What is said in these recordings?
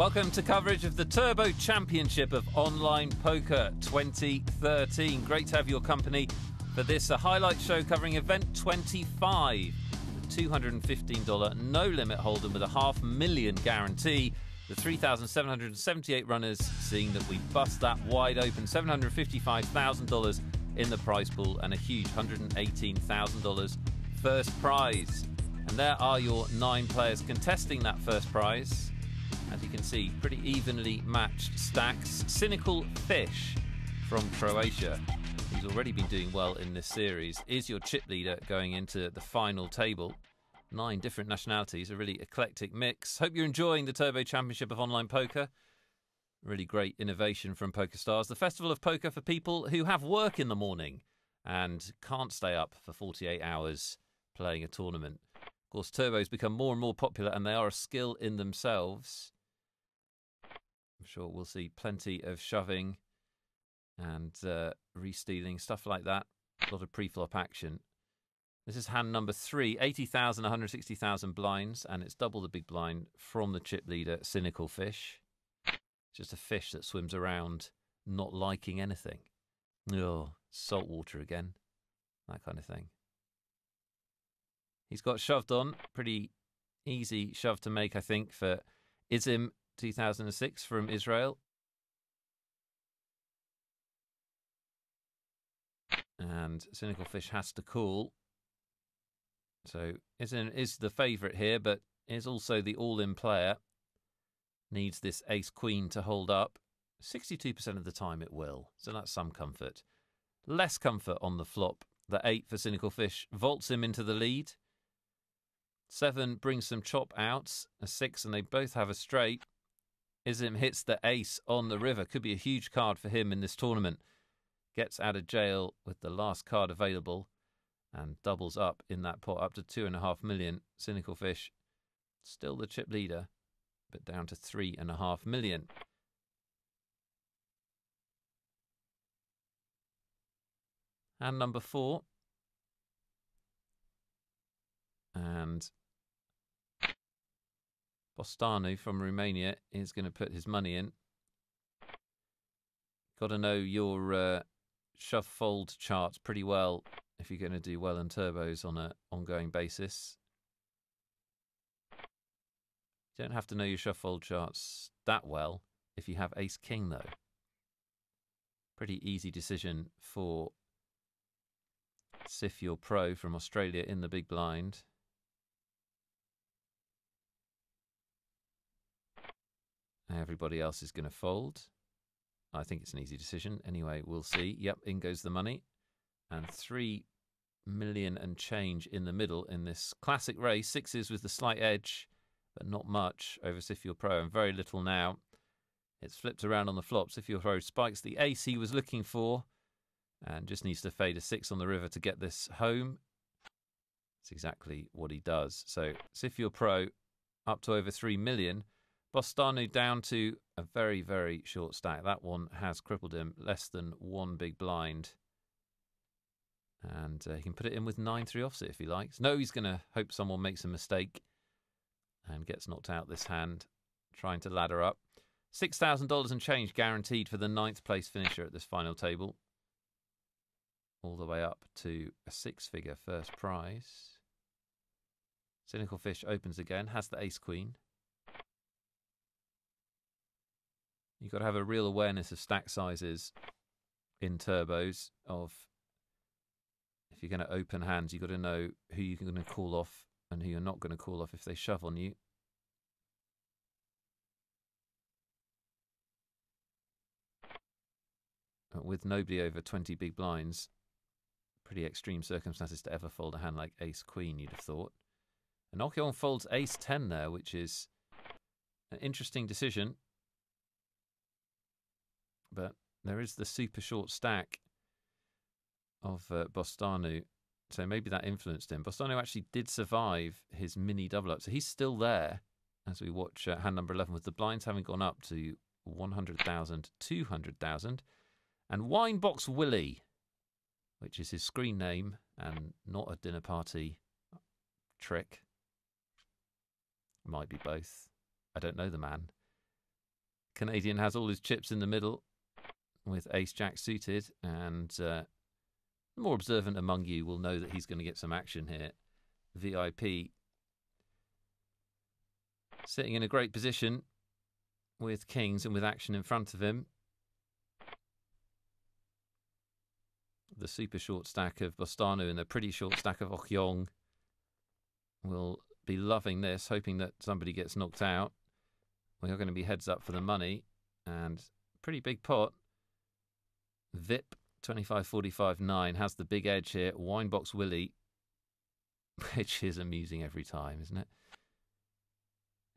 Welcome to coverage of the Turbo Championship of Online Poker 2013. Great to have your company for this highlight show covering event 25. The $215 no-limit hold'em with a $500,000 guarantee. The 3,778 runners seeing that we bust that wide open. $755,000 in the prize pool and a huge $118,000 first prize. And there are your 9 players contesting that first prize. As you can see, pretty evenly matched stacks. Cynical Fish from Croatia, who's already been doing well in this series, is your chip leader going into the final table. 9 different nationalities, a really eclectic mix. Hope you're enjoying the Turbo Championship of Online Poker. Really great innovation from PokerStars, the festival of poker for people who have work in the morning and can't stay up for 48 hours playing a tournament. Of course, Turbo's become more and more popular and they are a skill in themselves. I'm sure we'll see plenty of shoving and re-stealing, stuff like that. A lot of pre-flop action. This is hand number 3, 80,000, 160,000 blinds, and it's double the big blind from the chip leader, Cynical Fish. Just a fish that swims around not liking anything. Oh, salt water again. That kind of thing. He's got shoved on. Pretty easy shove to make, I think, for Izim 2006 from Israel. And Cynical Fish has to call. So Izim is the favourite here, but is also the all-in player. Needs this ace-queen to hold up. 62% of the time it will, so that's some comfort. Less comfort on the flop. The 8 for Cynical Fish vaults him into the lead. 7 brings some chop outs. A 6, and they both have a straight. Izim hits the ace on the river. Could be a huge card for him in this tournament. Gets out of jail with the last card available and doubles up in that pot up to $2.5 million. Cynical Fish still the chip leader, but down to $3.5 million. And number 4. And Bostanu from Romania is going to put his money in. Got to know your shove fold charts pretty well if you're going to do well in turbos on an ongoing basis. You don't have to know your shove fold charts that well if you have ace king though. Pretty easy decision for Sif Your Pro from Australia in the big blind. Everybody else is going to fold. I think it's an easy decision. Anyway, we'll see. Yep, in goes the money. And 3 million and change in the middle in this classic race. 6s with the slight edge, but not much over Sif Your Pro, and very little now. It's flipped around on the flop. Sif Your Pro spikes the ace he was looking for and just needs to fade a 6 on the river to get this home. That's exactly what he does. So Sif Your Pro up to over 3 million. Bostanu down to a very, very short stack. That one has crippled him. Less than 1 big blind. And he can put it in with 9-3 offset if he likes. No, he's going to hope someone makes a mistake and gets knocked out this hand, trying to ladder up. $6,000 and change guaranteed for the 9th place finisher at this final table. All the way up to a 6-figure first prize. Cynical Fish opens again, has the ace-queen. You've got to have a real awareness of stack sizes in turbos. Of if you're going to open hands, you've got to know who you're going to call off and who you're not going to call off if they shove on you. With nobody over 20 big blinds, pretty extreme circumstances to ever fold a hand like ace-queen, you'd have thought. And Okion folds ace-10 there, which is an interesting decision. But there is the super short stack of Bostanu, so maybe that influenced him. Bostanu actually did survive his mini double-up, so he's still there as we watch hand number 11 with the blinds having gone up to 100,000, 200,000. And Winebox Willie, which is his screen name and not a dinner party trick. Might be both. I don't know the man. Canadian has all his chips in the middle with ace-jack suited, and the more observant among you will know that he's going to get some action here. VIP sitting in a great position with kings and with action in front of him. The super short stack of Bostanu and the pretty short stack of Okyong will be loving this, hoping that somebody gets knocked out. We are going to be heads up for the money, and pretty big pot. VIP 25-45-9 has the big edge here. Winebox Willie, which is amusing every time, isn't it?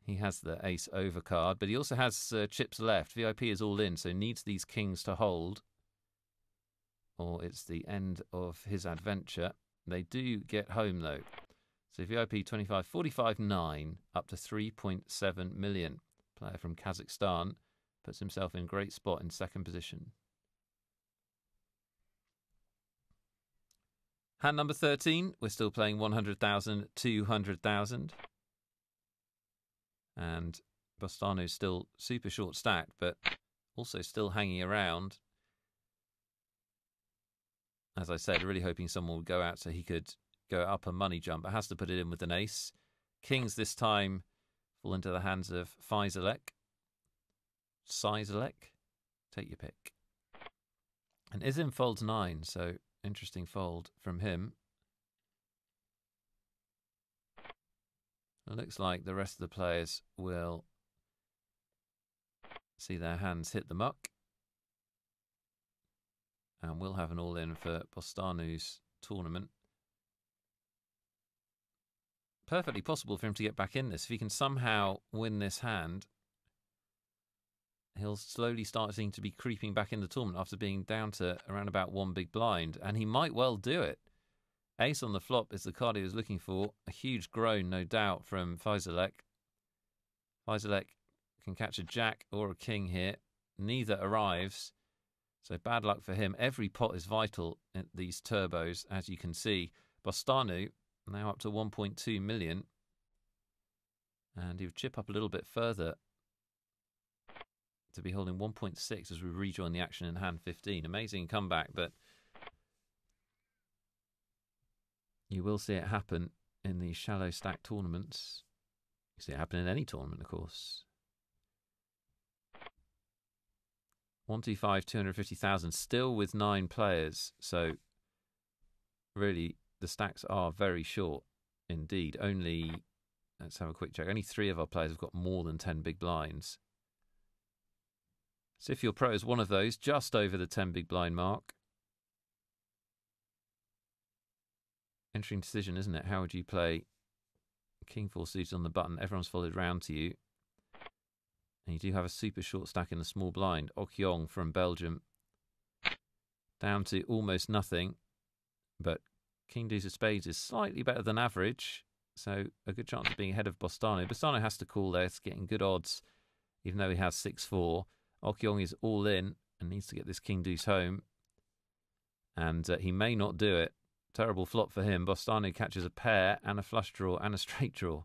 He has the ace over card, but he also has chips left. VIP is all in, so needs these kings to hold, or it's the end of his adventure. They do get home, though. So VIP 25-45-9 up to 3.7 million. Player from Kazakhstan puts himself in great spot in second position. Hand number 13, we're still playing 100,000, 200,000. And Bostanu's still super short stacked, but also still hanging around. As I said, really hoping someone would go out so he could go up a money jump, but has to put it in with an ace. Kings this time fall into the hands of Faisalek. Sizalek, take your pick. And Izim folds 9, so interesting fold from him. It looks like the rest of the players will see their hands hit the muck. And we'll have an all-in for Bostanu's tournament. Perfectly possible for him to get back in this. If he can somehow win this hand, he'll slowly start seeming to be creeping back in the tournament after being down to around about one big blind. And he might well do it. Ace on the flop is the card he was looking for. A huge groan, no doubt, from Faisalek. Faisalek can catch a jack or a king here. Neither arrives. So bad luck for him. Every pot is vital in these turbos, as you can see. Bostanu now up to 1.2 million. And he would chip up a little bit further to be holding 1.6 as we rejoin the action in hand 15. Amazing comeback, but you will see it happen in these shallow stack tournaments. You see it happen in any tournament, of course. 125, 250,000, still with 9 players. So really, the stacks are very short indeed. Only, let's have a quick check. Only 3 of our players have got more than 10 big blinds. So if your pro is one of those, just over the 10 big blind mark. Interesting decision, isn't it? How would you play King 4 suited on the button? Everyone's followed round to you. And you do have a super short stack in the small blind. Okyong from Belgium. Down to almost nothing. But King Deuce of Spades is slightly better than average. So a good chance of being ahead of Bostanu. Bostanu has to call there. It's getting good odds, even though he has 6-4. Okyong is all in and needs to get this King Deuce home. And he may not do it. Terrible flop for him. Bostanu catches a pair and a flush draw and a straight draw.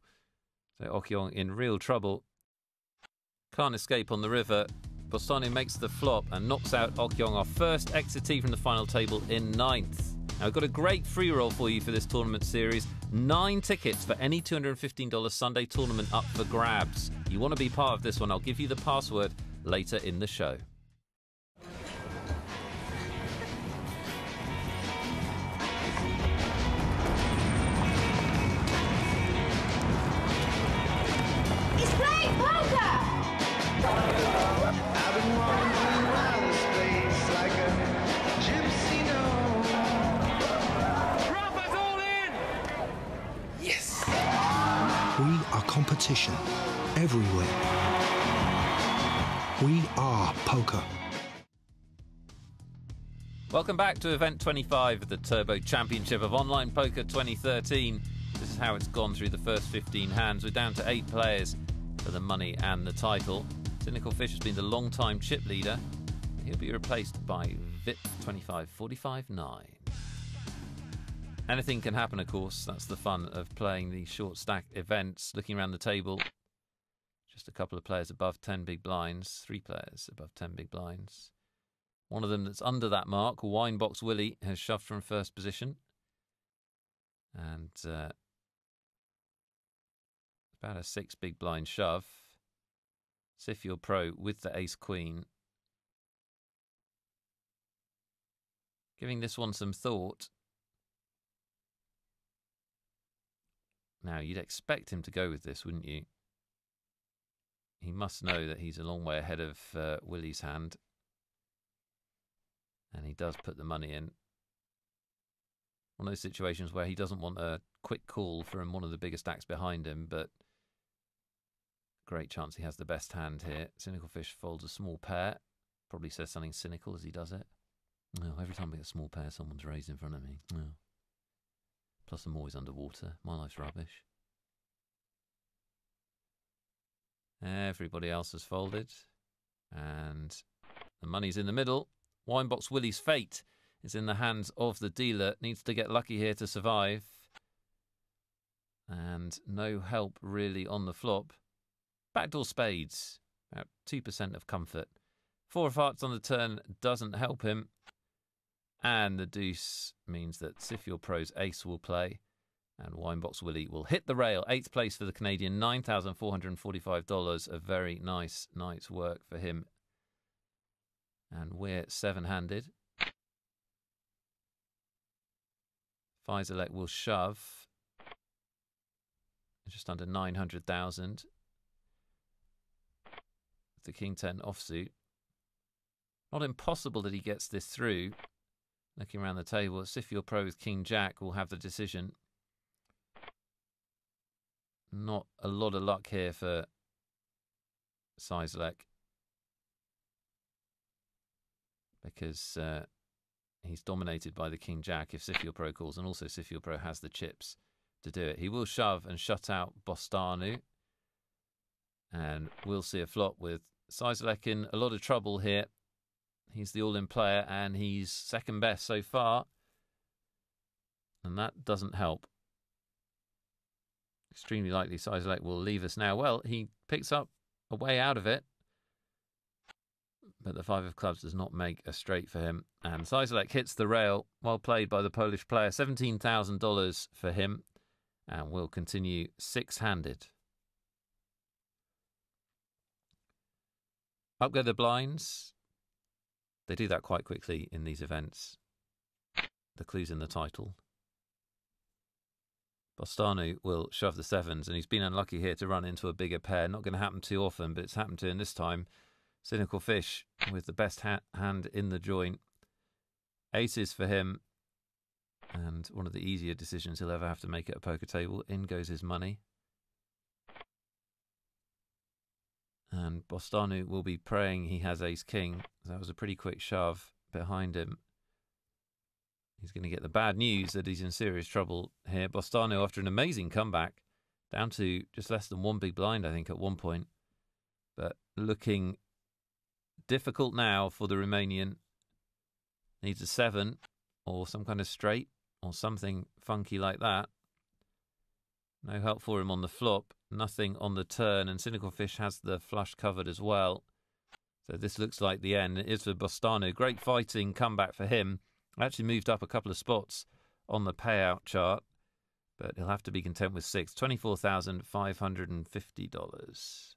So Okyong in real trouble. Can't escape on the river. Bostanu makes the flop and knocks out Okyong, our first exitee from the final table in 9th. Now, we've got a great free roll for you for this tournament series. 9 tickets for any $215 Sunday tournament up for grabs. You want to be part of this one. I'll give you the password later in the show. Competition everywhere. We are poker. Welcome back to event 25 of the Turbo Championship of Online Poker 2013. This is how it's gone through the first 15 hands. We're down to 8 players for the money and the title. Cynical Fish has been the long-time chip leader. He'll be replaced by VIP 25-45-9. Anything can happen, of course. That's the fun of playing the short stack events. Looking around the table, Just a couple of players above 10 big blinds. 3 players above 10 big blinds. One of them that's under that mark, Winebox Willie, has shoved from first position. And about a 6 big blind shove. Siffield Pro with the ace-queen. Giving this one some thought. Now, you'd expect him to go with this, wouldn't you? He must know that he's a long way ahead of Willie's hand. And he does put the money in. One of those situations where he doesn't want a quick call from one of the biggest stacks behind him, but great chance he has the best hand here. Cynical Fish folds a small pair. Probably says something cynical as he does it. Oh, every time we get a small pair, someone's raised in front of me. Oh. Plus I'm always underwater. My life's rubbish. Everybody else has folded. And the money's in the middle. Winebox Willie's fate is in the hands of the dealer. Needs to get lucky here to survive. And no help really on the flop. Backdoor spades. About 2% of comfort. 4 of hearts on the turn doesn't help him. And the deuce means that Siffield Pro's ace will play. And Winebox Willie will hit the rail. 8th place for the Canadian. $9,445. A very nice night's work for him. And we're 7-handed. Faisalek will shove. Just under 900,000. The King 10 offsuit. Not impossible that he gets this through. Looking around the table, Siffield Pro with King Jack will have the decision. Not a lot of luck here for Faisalek. Because he's dominated by the King Jack if Siffield Pro calls, and also Siffield Pro has the chips to do it. He will shove and shut out Bostanu. And we'll see a flop with Faisalek in a lot of trouble here. He's the all-in player, and he's second best so far. And that doesn't help. Extremely likely Faisalek will leave us now. Well, he picks up a way out of it. But the 5 of clubs does not make a straight for him. And Faisalek hits the rail. Well played by the Polish player. $17,000 for him. And will continue 6-handed. Up go the blinds. They do that quite quickly in these events. The clue's in the title. Bostanu will shove the 7s, and he's been unlucky here to run into a bigger pair. Not going to happen too often, but it's happened to him this time. Cynical Fish with the best hand in the joint. Aces for him, and one of the easier decisions he'll ever have to make at a poker table. In goes his money. And Bostanu will be praying he has ace-king. That was a pretty quick shove behind him. He's going to get the bad news that he's in serious trouble here. Bostanu, after an amazing comeback, down to just less than 1 big blind, I think, at one point. But looking difficult now for the Romanian. Needs a 7 or some kind of straight or something funky like that. No help for him on the flop. Nothing on the turn, and Cynical Fish has the flush covered as well. So this looks like the end. It is for Bostanu. Great fighting comeback for him. Actually moved up a couple of spots on the payout chart, but he'll have to be content with 6. $24,550.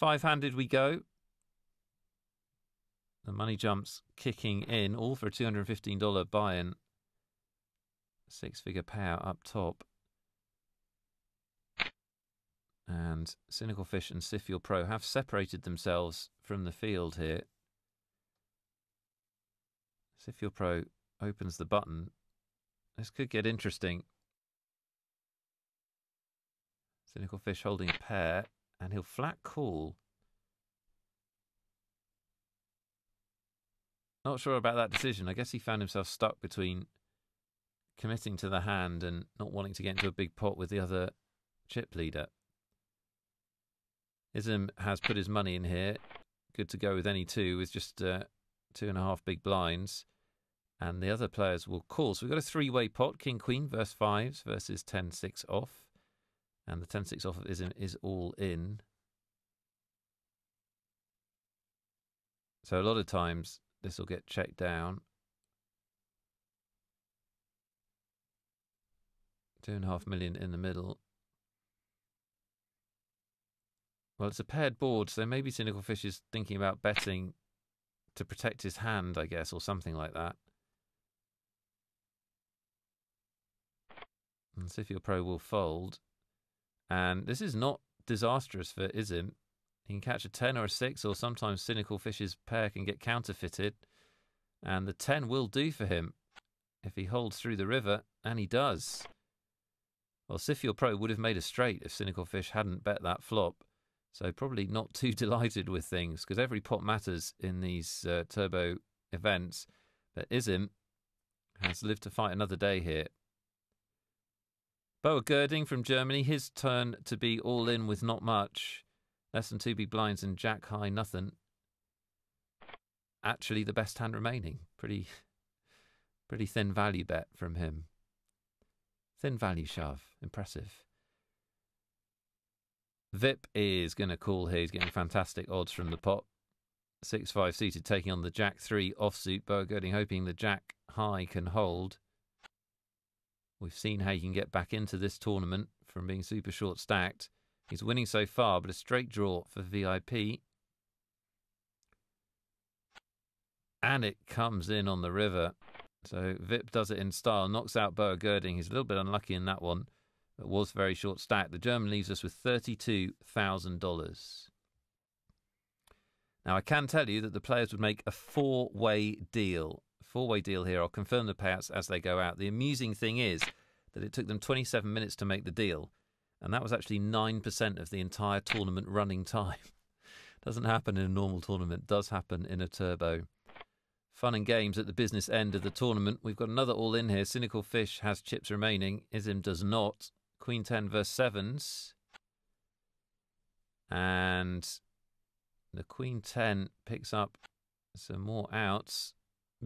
5-handed we go. The money jumps kicking in, all for a $215 buy-in. 6-figure payout up top. And Cynical Fish and Siffield Pro have separated themselves from the field here. Siffield Pro opens the button. This could get interesting. Cynical Fish holding a pair, and he'll flat call. Not sure about that decision. I guess he found himself stuck between committing to the hand and not wanting to get into a big pot with the other chip leader. Ism has put his money in here. Good to go with any 2 with just 2.5 big blinds. And the other players will call. So we've got a 3-way pot. King, Queen versus 5s versus 10-6 off. And the 10-6 off of is all in. So a lot of times this will get checked down. 2.5 million in the middle. Well, it's a paired board, so maybe Cynical Fish is thinking about betting to protect his hand, I guess, or something like that. And Sifio Pro will fold. And this is not disastrous for Izim. He can catch a 10 or a 6, or sometimes Cynical Fish's pair can get counterfeited. And the 10 will do for him if he holds through the river, and he does. Well, Sifio Pro would have made a straight if Cynical Fish hadn't bet that flop. So probably not too delighted with things, because every pot matters in these turbo events. But Izim has lived to fight another day here. Boa Gerding from Germany, his turn to be all in with not much. Less than 2 big blinds and jack high nothing. Actually the best hand remaining. Pretty thin value bet from him. Thin value shove. Impressive. Vip is going to call here. He's getting fantastic odds from the pot. 6-5 suited, taking on the jack 3 offsuit. Boa Gerding hoping the jack high can hold. We've seen how you can get back into this tournament from being super short stacked. He's winning so far, but a straight draw for VIP. And it comes in on the river. So Vip does it in style, knocks out Boa Gerding. He's a little bit unlucky in that one. It was very short stacked. The German leaves us with $32,000. Now, I can tell you that the players would make a four-way deal. Four-way deal here. I'll confirm the payouts as they go out. The amusing thing is that it took them 27 minutes to make the deal, and that was actually 9% of the entire tournament running time. Doesn't happen in a normal tournament. Does happen in a turbo. Fun and games at the business end of the tournament. We've got another all-in here. Cynical Fish has chips remaining. Izim does not. Queen 10 versus 7s. And the Queen 10 picks up some more outs.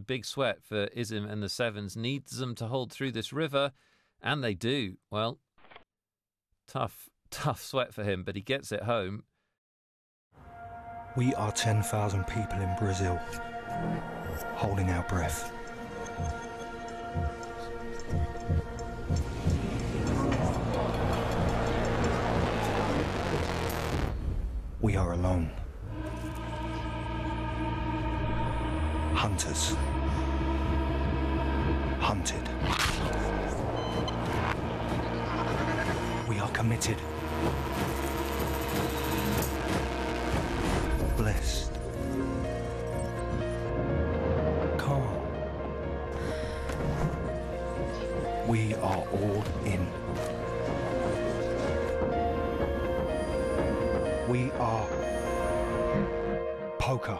Big sweat for Izim and the 7s. Needs them to hold through this river. And they do. Well, tough sweat for him, but he gets it home. We are 10,000 people in Brazil, holding our breath. We are alone. Hunters. Hunted. We are committed. Blessed. Calm. We are all in. We are poker.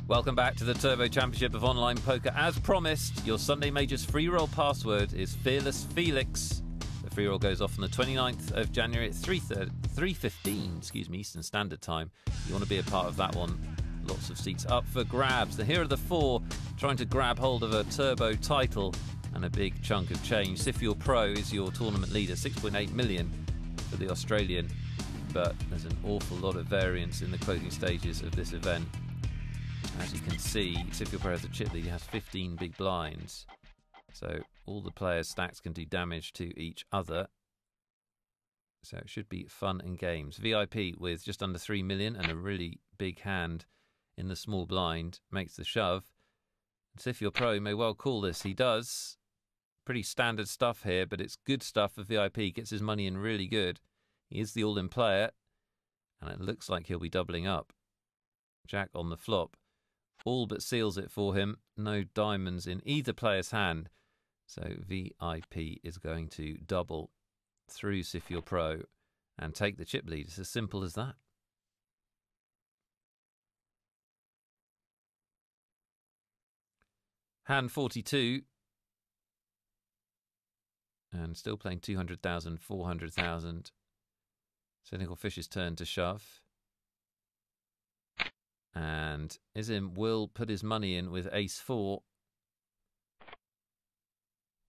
Welcome back to the Turbo Championship of Online Poker. As promised, your Sunday Majors free roll password is Fearless Felix. The free roll goes off on the 29th of January at 3:15 Eastern Standard Time. You want to be a part of that one. Lots of seats up for grabs. Here are the four trying to grab hold of a turbo title and a big chunk of change. Sifio Pro is your tournament leader, 6.8 million for the Australian, but there's an awful lot of variance in the closing stages of this event. As you can see, Sifio Pro has a chip lead. He has 15 big blinds. So all the players' stacks can do damage to each other. So it should be fun and games. VIP with just under 3 million and a really big hand in the small blind makes the shove. Sifio Pro may well call this. He does. Pretty standard stuff here, but it's good stuff for VIP. Gets his money in really good. He is the all-in player, and it looks like he'll be doubling up. Jack on the flop. All but seals it for him. No diamonds in either player's hand. So VIP is going to double through Sifio Pro and take the chip lead. It's as simple as that. Hand 42. And still playing 200,000, 400,000. Cynical Fish's turn to shove. And Izim will put his money in with ace-4.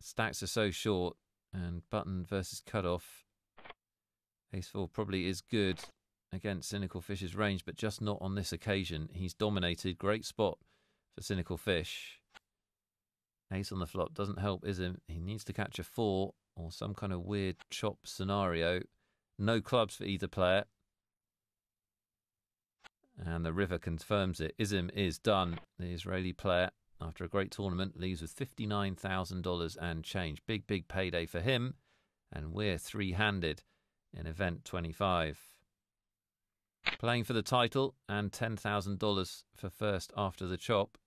Stacks are so short. And button versus cutoff. Ace-4 probably is good against Cynical Fish's range, but just not on this occasion. He's dominated. Great spot for Cynical Fish. Ace on the flop doesn't help Izim. He needs to catch a 4 or some kind of weird chop scenario. No clubs for either player. And the river confirms it. Izim is done. The Israeli player, after a great tournament, leaves with $59,000 and change. Big, big payday for him. And we're three-handed in event 25. Playing for the title and $10,000 for first after the chop.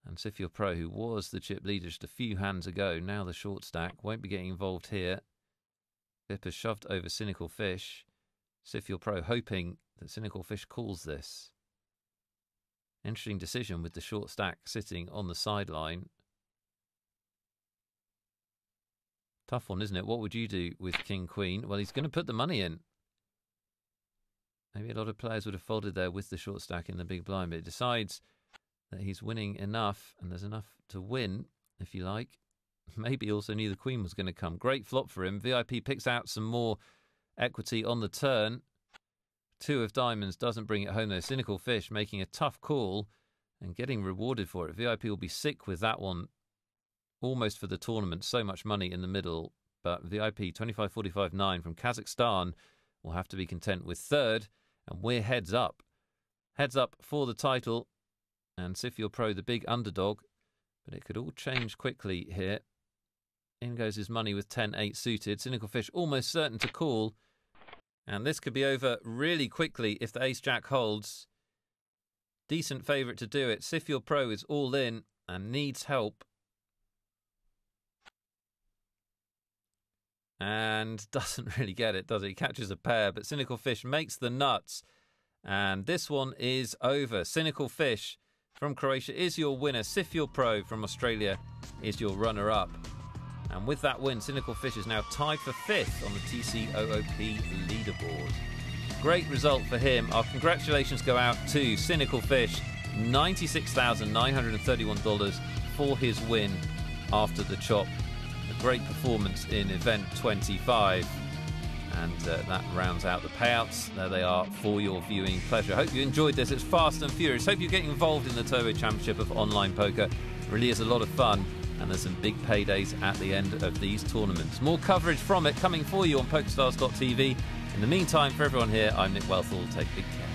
And Sifio Pro, who was the chip leader just a few hands ago, now the short stack, won't be getting involved here. Vip has shoved over Cynical Fish. Sifio Pro hoping that Cynical Fish calls this. Interesting decision with the short stack sitting on the sideline. Tough one, isn't it? What would you do with King Queen? Well, he's going to put the money in. Maybe a lot of players would have folded there with the short stack in the big blind, but it decides that he's winning enough, and there's enough to win, if you like. Maybe also knew the Queen was going to come. Great flop for him. VIP picks out some more equity on the turn. 2 of diamonds doesn't bring it home though. Cynical Fish making a tough call and getting rewarded for it. VIP will be sick with that one. Almost for the tournament. So much money in the middle. But VIP 25-45-9 from Kazakhstan will have to be content with third. And we're heads up. Heads up for the title. And Sifio Pro, the big underdog. But it could all change quickly here. In goes his money with 10-8 suited. Cynical Fish almost certain to call. And this could be over really quickly if the ace-jack holds. Decent favourite to do it. Sifio Pro is all in and needs help. And doesn't really get it, does he? He catches a pair, but Cynical Fish makes the nuts. And this one is over. Cynical Fish from Croatia is your winner. Sifio Pro from Australia is your runner-up. And with that win, Cynical Fish is now tied for 5th on the TCOOP leaderboard. Great result for him. Our congratulations go out to Cynical Fish. $96,931 for his win after the chop. A great performance in event 25. And that rounds out the payouts. There they are for your viewing pleasure. Hope you enjoyed this. It's fast and furious. Hope you're getting involved in the Turbo Championship of online poker. It really is a lot of fun. And there's some big paydays at the end of these tournaments. More coverage from it coming for you on PokerStars.tv. In the meantime, for everyone here, I'm Nick Wealthall. Take big care.